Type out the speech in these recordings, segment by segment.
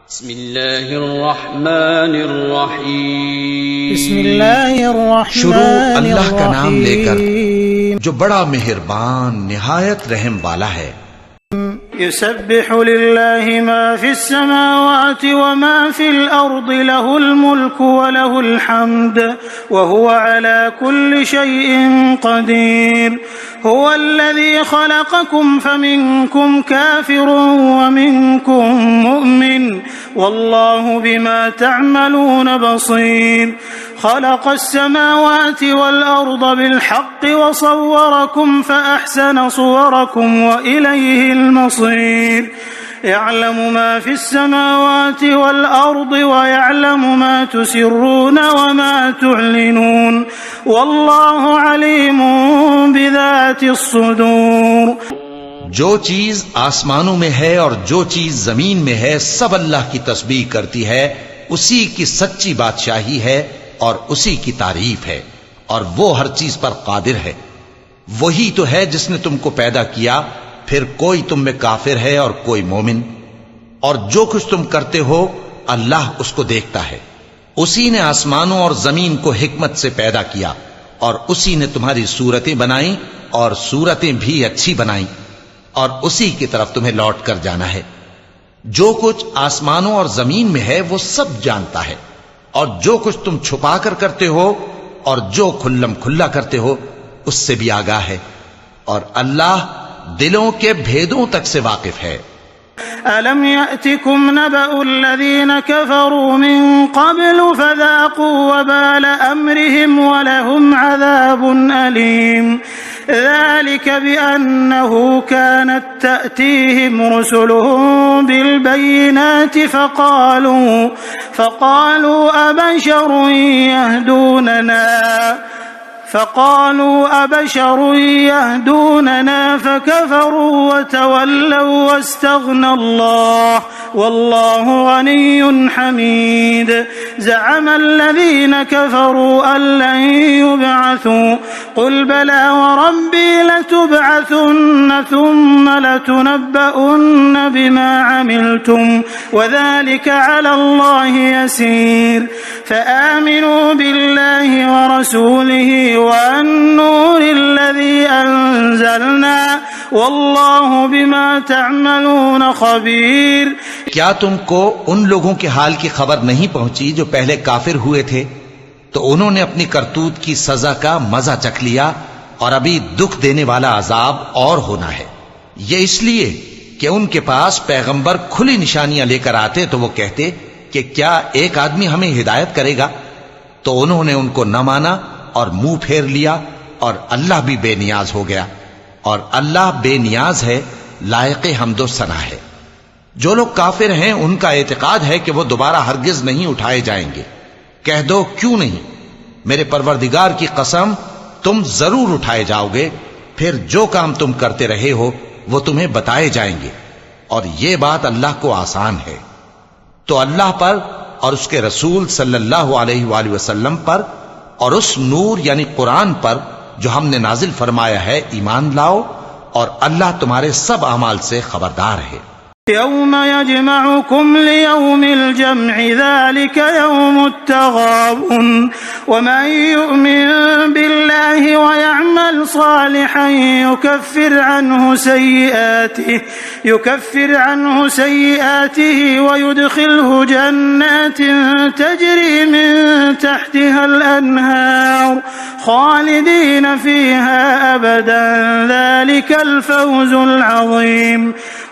शुरू अल्लाह का नाम लेकर जो बड़ा मेहरबान निहायत रहम वाला है। युसब्बिहु लिल्लाहि मा फिस समावाति व मा फिल अर्दि लहुल मुल्कु व लहुल हम्द व हुवा अला कुल्लि शैइन क़दीर। हुवल्लज़ी ख़लक़कुम फमिनकुम काफ़िरुन व मिनकुम मुअमिन वल्लाहु बिमा तअमलून बसीर। ख़लक़स समावाति वल अर्द बिल हक़्क़ि व सव्वरकुम फ़अहसन सुवरकुम व इलैहिल मसीर। यअलमु मा फिस समावाति वल अर्द व यअलमु मा तुसिर्रून व मा तुअलिनून वल्लाहु अलीमुन बिज़ातिस सुदूर। जो चीज आसमानों में है और जो चीज जमीन में है सब अल्लाह की तस्बीह करती है। उसी की सच्ची बादशाही है और उसी की तारीफ है और वो हर चीज पर कादिर है। वही तो है जिसने तुमको पैदा किया, फिर कोई तुम में काफिर है और कोई मोमिन, और जो कुछ तुम करते हो अल्लाह उसको देखता है। उसी ने आसमानों और जमीन को हिकमत से पैदा किया और उसी ने तुम्हारी सूरतें बनाई और सूरतें भी अच्छी बनाई और उसी की तरफ तुम्हें लौट कर जाना है। जो कुछ आसमानों और जमीन में है वो सब जानता है, और जो कुछ तुम छुपा कर करते हो और जो खुल्लम खुल्ला करते हो उससे भी आगाह है, और अल्लाह दिलों के भेदों तक से वाकिफ है। अलम यअतिकुम नबउल्लज़ीन कफ़रू मिन क़ब्लु फ़ज़ाक़ू वबाल अम्रिहिम व लहुम अज़ाबुन अलीम। ذلك بأنه كانت تأتيهم رسلهم بالبينات فقالوا أبشر يهدوننا فكفروا وتولوا واستغنى الله والله غني حميد. زعم الذين كفروا أن لن يبعثوا قل بلى وربي لتبعثن ثم لتنبؤن بما عملتم وذلك على الله يسير. فآمنوا بالله ورسوله والنور الذي أنزلنا والله بما تعملون خبيर। क्या तुमको उन लोगों के हाल की खबर नहीं पहुंची जो पहले काफिर हुए थे? तो उन्होंने अपनी करतूत की सजा का मजा चख लिया और अभी दुख देने वाला अजाब और होना है। ये इसलिए कि उनके पास पैगंबर खुली निशानियां लेकर आते तो वो कहते कि क्या एक आदमी हमें हिदायत करेगा? तो उन्होंने उनको न माना और मुंह फेर लिया, और अल्लाह भी बेनियाज हो गया, और अल्लाह बेनियाज है, लायक हम्दो सना है। जो लोग काफिर हैं उनका एतकाद है कि वो दोबारा हरगिज नहीं उठाए जाएंगे। कह दो क्यों नहीं, मेरे परवरदिगार की कसम तुम जरूर उठाए जाओगे, फिर जो काम तुम करते रहे हो वो तुम्हें बताए जाएंगे, और ये बात अल्लाह को आसान है। तो अल्लाह पर और उसके रसूल सल्लल्लाहु अलैहि वसल्लम पर और उस नूर यानी कुरान पर जो हमने नाजिल फरमाया है ईमान लाओ, और अल्लाह तुम्हारे सब अमाल से खबरदार है। यौम यजमउकुम लियौमिल जम्इ ज़ालिका यौमुत तग़ाबुन वमन युमिन बिल्लाहि व यअमल सालिहन युकफ्फिर अन्हु सय्यिआतिहि व युदखिलहु जन्नातिन तजरी मिन तहतिहल अन्हार खालिदीन फीहा अबदन ज़ालिकल फ़ौज़ुल अज़ीम।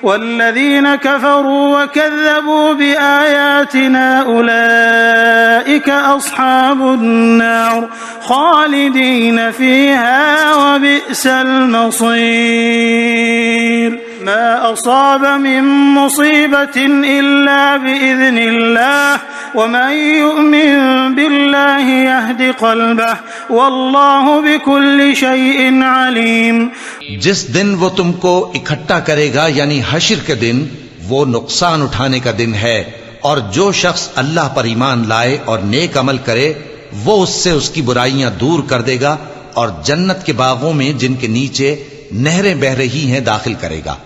वल्लज़ीन कफ़रू वकज़्ज़बू बिआयातिना उलाइका अस्हाबुन नार खालिदीन फीहा वबिअसल मसीर। मा असाब मिन मुसीबतिन इल्ला बिइज़्निल्लाह वमन युमिन बिल्लाहि यहदि क़ल्बहु वल्लाहु बिकुल्लि शैइन अलीम। जिस दिन वो तुमको इकट्ठा करेगा यानी हश्र के दिन, वो नुकसान उठाने का दिन है, और जो शख्स अल्लाह पर ईमान लाए और नेक अमल करे वो उससे उसकी बुराइयां दूर कर देगा और जन्नत के बागों में जिनके नीचे नहरें बह रही हैं दाखिल करेगा।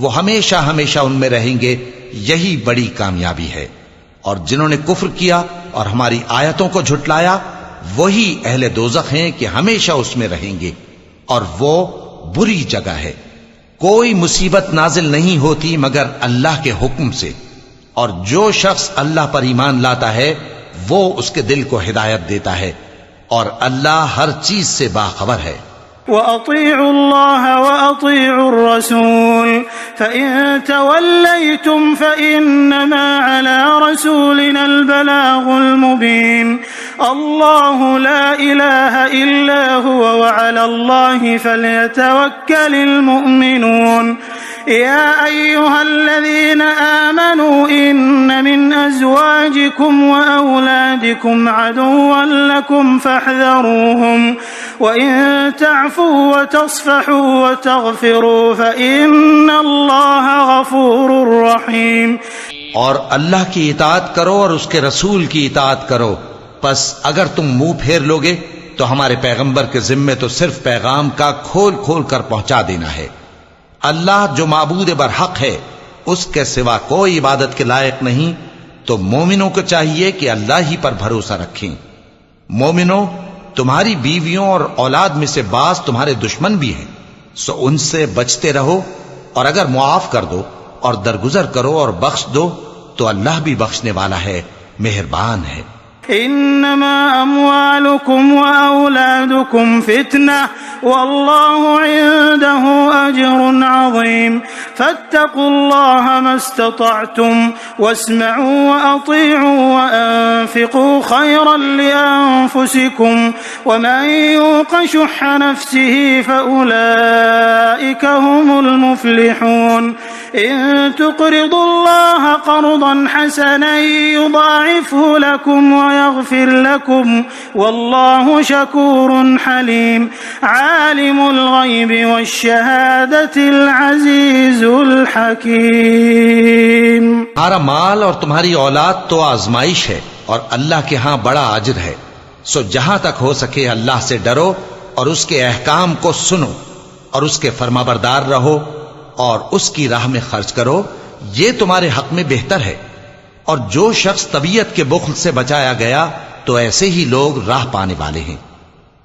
वो हमेशा हमेशा उनमें रहेंगे, यही बड़ी कामयाबी है। और जिन्होंने कुफ्र किया और हमारी आयतों को झुटलाया वही अहले दोज़ख हैं कि हमेशा उसमें रहेंगे, और वो बुरी जगह है। कोई मुसीबत नाजिल नहीं होती मगर अल्लाह के हुक्म से, और जो शख्स अल्लाह पर ईमान लाता है वो उसके दिल को हिदायत देता है, और अल्लाह हर चीज से बाखबर है। वअतीउल्लाह वअतीउर्रसूल फ़इन तवल्लैतुम फ़इन्नमा अला रसूलिनल बलागुल मुबीन। अल्लाहु ला इलाहा इल्ला हुवा वअलल्लाहि फ़ल्यतवक्कलिल मुमिनून। या अय्युहल्लज़ीना आमनू इन्न मिन अज़वाजिकुम व औलादिकुम अदुव्वन लकुम फ़हज़रूहुम व इन तअफ़ू व तस्फ़हू व तग़फ़िरू फ़इन्नल्लाह गफ़ूरुर रहीम। और अल्लाह की इताअत करो और उसके रसूल की इताअत करो, बस अगर तुम मुंह फेर लोगे तो हमारे पैगंबर के जिम्मे तो सिर्फ पैगाम का खोल खोल कर पहुंचा देना है। अल्लाह जो माबूद बरहक है उसके सिवा कोई इबादत के लायक नहीं, तो मोमिनों को चाहिए कि अल्लाह ही पर भरोसा रखें। मोमिनों, तुम्हारी बीवियों और औलाद में से बाज तुम्हारे दुश्मन भी हैं, सो उनसे बचते रहो, और अगर मुआफ कर दो और दरगुजर करो और बख्श दो तो अल्लाह भी बख्शने वाला है, मेहरबान है। इन्नमा अम्वालुकुम व औलादुकुम फितना वल्लाहु इंदहु अज्रुन अज़ीम। फत्तकुल्लाह मस्ततअतुम वस्मअू व अतीअू व अनफिकू खैरन लिअन्फुसिकुम व मन युक़ शुह्ह नफ्सिही फउलाइका हुमुल मुफ्लिहून। इन तुक़रिदुल्लाह क़र्ज़न हसनन युज़ाइफ़हु लकुम वयग़फ़िर लकुम वल्लाहु शकूरुन हलीम। आलिमुल ग़ैबि वश्शहादतिल अज़ीज़ुल हकीम। तुम्हारा माल और तुम्हारी औलाद तो आजमाइश है और अल्लाह के यहां बड़ा अजर है, सो जहां तक हो सके अल्लाह से डरो और उसके अहकाम को सुनो और उसके फरमाबरदार रहो और उसकी राह में खर्च करो, ये तुम्हारे हक में बेहतर है। और जो शख्स तबीयत के बुख्ल से बचाया गया तो ऐसे ही लोग राह पाने वाले हैं।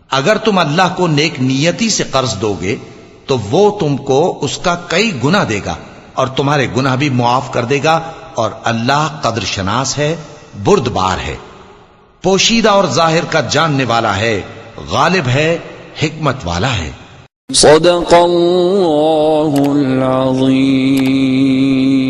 अगर तुम अल्लाह को नेक नियति से कर्ज दोगे तो वो तुमको उसका कई गुना देगा और तुम्हारे गुनाह भी मुआफ कर देगा, और अल्लाह कद्र शनास है, बुर्दबार है, पोशीदा और जाहिर का जानने वाला है, गालिब है, हिकमत वाला है। सदक़ल्लाहुल अज़ीम।